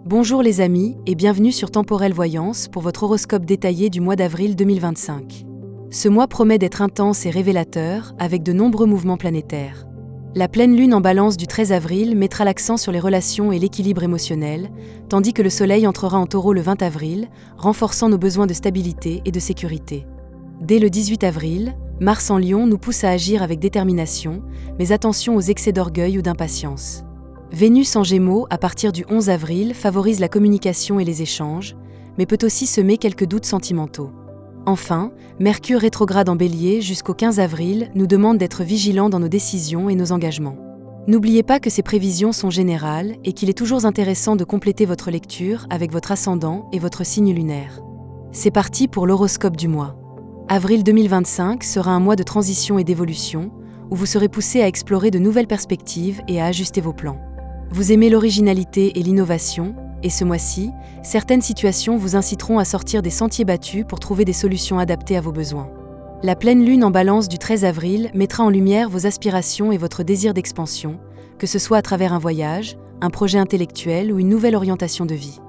Bonjour les amis et bienvenue sur Temporelle Voyance pour votre horoscope détaillé du mois d'avril 2025. Ce mois promet d'être intense et révélateur avec de nombreux mouvements planétaires. La pleine lune en balance du 13 avril mettra l'accent sur les relations et l'équilibre émotionnel, tandis que le soleil entrera en taureau le 20 avril, renforçant nos besoins de stabilité et de sécurité. Dès le 18 avril, Mars en Lion nous pousse à agir avec détermination, mais attention aux excès d'orgueil ou d'impatience. Vénus en Gémeaux, à partir du 11 avril, favorise la communication et les échanges, mais peut aussi semer quelques doutes sentimentaux. Enfin, Mercure rétrograde en Bélier jusqu'au 15 avril nous demande d'être vigilants dans nos décisions et nos engagements. N'oubliez pas que ces prévisions sont générales et qu'il est toujours intéressant de compléter votre lecture avec votre ascendant et votre signe lunaire. C'est parti pour l'horoscope du mois. Avril 2025 sera un mois de transition et d'évolution, où vous serez poussé à explorer de nouvelles perspectives et à ajuster vos plans. Vous aimez l'originalité et l'innovation, et ce mois-ci, certaines situations vous inciteront à sortir des sentiers battus pour trouver des solutions adaptées à vos besoins. La pleine lune en balance du 13 avril mettra en lumière vos aspirations et votre désir d'expansion, que ce soit à travers un voyage, un projet intellectuel ou une nouvelle orientation de vie.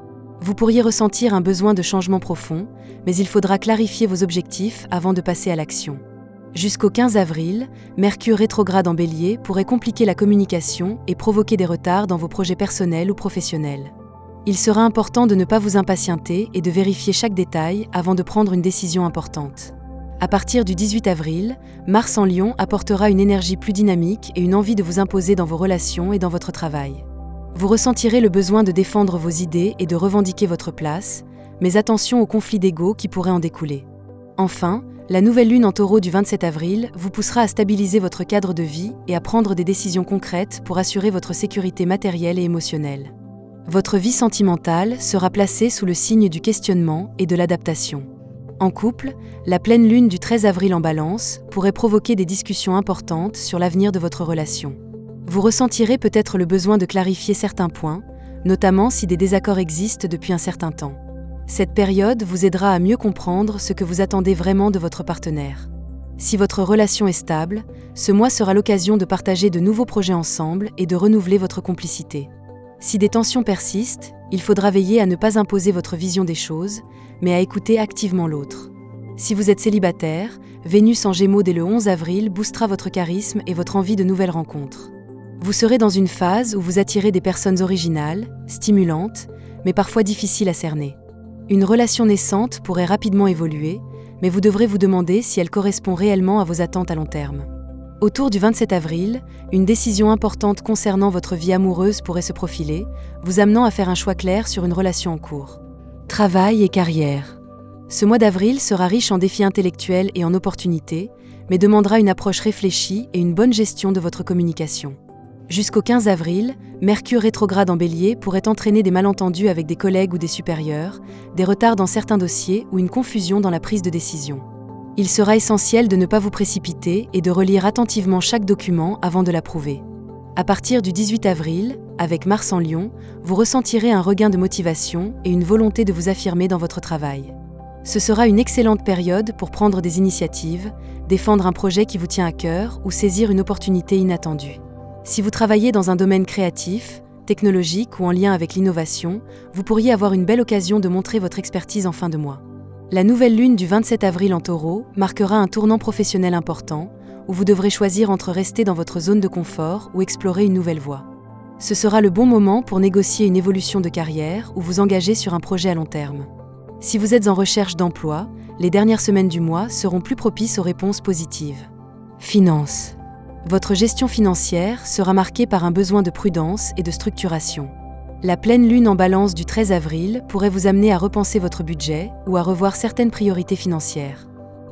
Vous pourriez ressentir un besoin de changement profond, mais il faudra clarifier vos objectifs avant de passer à l'action. Jusqu'au 15 avril, Mercure rétrograde en Bélier pourrait compliquer la communication et provoquer des retards dans vos projets personnels ou professionnels. Il sera important de ne pas vous impatienter et de vérifier chaque détail avant de prendre une décision importante. À partir du 18 avril, Mars en Lion apportera une énergie plus dynamique et une envie de vous imposer dans vos relations et dans votre travail. Vous ressentirez le besoin de défendre vos idées et de revendiquer votre place, mais attention aux conflits d'ego qui pourraient en découler. Enfin, la nouvelle lune en taureau du 27 avril vous poussera à stabiliser votre cadre de vie et à prendre des décisions concrètes pour assurer votre sécurité matérielle et émotionnelle. Votre vie sentimentale sera placée sous le signe du questionnement et de l'adaptation. En couple, la pleine lune du 13 avril en balance pourrait provoquer des discussions importantes sur l'avenir de votre relation. Vous ressentirez peut-être le besoin de clarifier certains points, notamment si des désaccords existent depuis un certain temps. Cette période vous aidera à mieux comprendre ce que vous attendez vraiment de votre partenaire. Si votre relation est stable, ce mois sera l'occasion de partager de nouveaux projets ensemble et de renouveler votre complicité. Si des tensions persistent, il faudra veiller à ne pas imposer votre vision des choses, mais à écouter activement l'autre. Si vous êtes célibataire, Vénus en Gémeaux dès le 11 avril boostera votre charisme et votre envie de nouvelles rencontres. Vous serez dans une phase où vous attirez des personnes originales, stimulantes, mais parfois difficiles à cerner. Une relation naissante pourrait rapidement évoluer, mais vous devrez vous demander si elle correspond réellement à vos attentes à long terme. Autour du 27 avril, une décision importante concernant votre vie amoureuse pourrait se profiler, vous amenant à faire un choix clair sur une relation en cours. Travail et carrière. Ce mois d'avril sera riche en défis intellectuels et en opportunités, mais demandera une approche réfléchie et une bonne gestion de votre communication. Jusqu'au 15 avril, Mercure rétrograde en Bélier pourrait entraîner des malentendus avec des collègues ou des supérieurs, des retards dans certains dossiers ou une confusion dans la prise de décision. Il sera essentiel de ne pas vous précipiter et de relire attentivement chaque document avant de l'approuver. À partir du 18 avril, avec Mars en Lion, vous ressentirez un regain de motivation et une volonté de vous affirmer dans votre travail. Ce sera une excellente période pour prendre des initiatives, défendre un projet qui vous tient à cœur ou saisir une opportunité inattendue. Si vous travaillez dans un domaine créatif, technologique ou en lien avec l'innovation, vous pourriez avoir une belle occasion de montrer votre expertise en fin de mois. La nouvelle lune du 27 avril en taureau marquera un tournant professionnel important, où vous devrez choisir entre rester dans votre zone de confort ou explorer une nouvelle voie. Ce sera le bon moment pour négocier une évolution de carrière ou vous engager sur un projet à long terme. Si vous êtes en recherche d'emploi, les dernières semaines du mois seront plus propices aux réponses positives. Finances. Votre gestion financière sera marquée par un besoin de prudence et de structuration. La pleine lune en balance du 13 avril pourrait vous amener à repenser votre budget ou à revoir certaines priorités financières.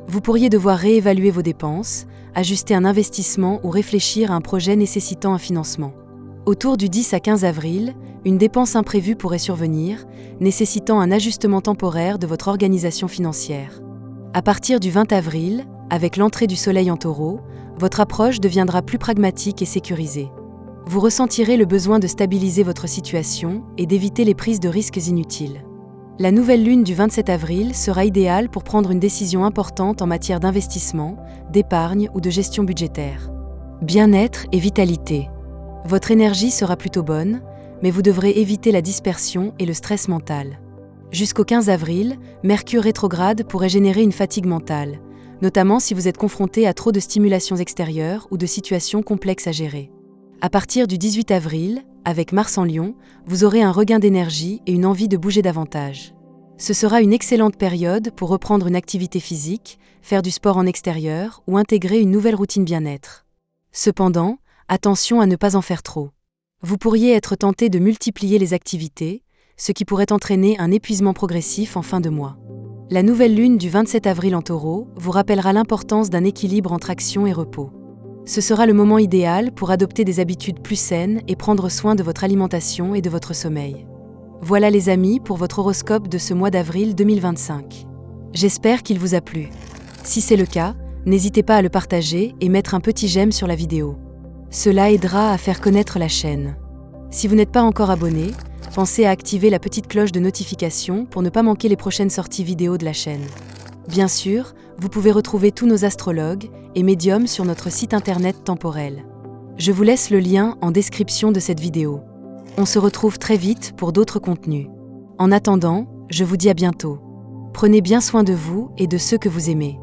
Vous pourriez devoir réévaluer vos dépenses, ajuster un investissement ou réfléchir à un projet nécessitant un financement. Autour du 10 à 15 avril, une dépense imprévue pourrait survenir, nécessitant un ajustement temporaire de votre organisation financière. À partir du 20 avril, avec l'entrée du soleil en taureau, votre approche deviendra plus pragmatique et sécurisée. Vous ressentirez le besoin de stabiliser votre situation et d'éviter les prises de risques inutiles. La nouvelle lune du 27 avril sera idéale pour prendre une décision importante en matière d'investissement, d'épargne ou de gestion budgétaire. Bien-être et vitalité. Votre énergie sera plutôt bonne, mais vous devrez éviter la dispersion et le stress mental. Jusqu'au 15 avril, Mercure rétrograde pourrait générer une fatigue mentale, notamment si vous êtes confronté à trop de stimulations extérieures ou de situations complexes à gérer. À partir du 18 avril, avec Mars en Lion, vous aurez un regain d'énergie et une envie de bouger davantage. Ce sera une excellente période pour reprendre une activité physique, faire du sport en extérieur ou intégrer une nouvelle routine bien-être. Cependant, attention à ne pas en faire trop. Vous pourriez être tenté de multiplier les activités, ce qui pourrait entraîner un épuisement progressif en fin de mois. La nouvelle lune du 27 avril en Taureau vous rappellera l'importance d'un équilibre entre action et repos. Ce sera le moment idéal pour adopter des habitudes plus saines et prendre soin de votre alimentation et de votre sommeil. Voilà les amis pour votre horoscope de ce mois d'avril 2025. J'espère qu'il vous a plu. Si c'est le cas, n'hésitez pas à le partager et mettre un petit j'aime sur la vidéo. Cela aidera à faire connaître la chaîne. Si vous n'êtes pas encore abonné, pensez à activer la petite cloche de notification pour ne pas manquer les prochaines sorties vidéo de la chaîne. Bien sûr, vous pouvez retrouver tous nos astrologues et médiums sur notre site internet temporel. Je vous laisse le lien en description de cette vidéo. On se retrouve très vite pour d'autres contenus. En attendant, je vous dis à bientôt. Prenez bien soin de vous et de ceux que vous aimez.